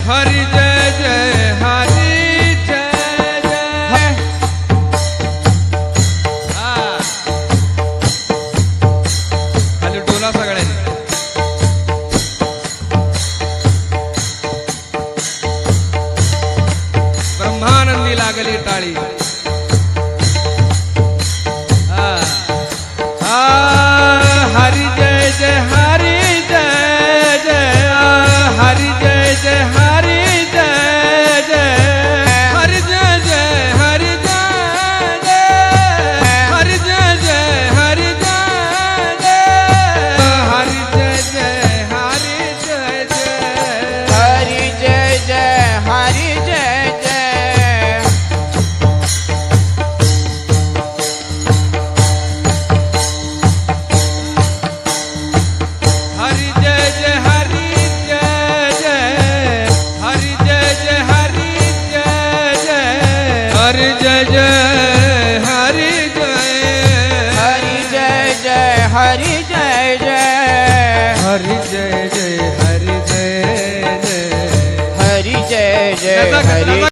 हरि जय जय हरि जय जय। खाली डोला सगळ्यांनी। ब्रह्मानंदी लागली टाळी। हरि जय जय हरि जय जय। हरि जय जय हरि जय जय। हरि जय जय हरि जय जय। हरि जय जय हरि जय जय। हरि जय जय हरि जय जय। हरि जय जय हरि जय जय। हरि जय जय हरि जय जय। हरि जय जय हरि जय जय। हरि जय जय हरि जय। हरि जय जय हरि जय जय। हरि जय जय हरि जय जय। हरि जय जय हरि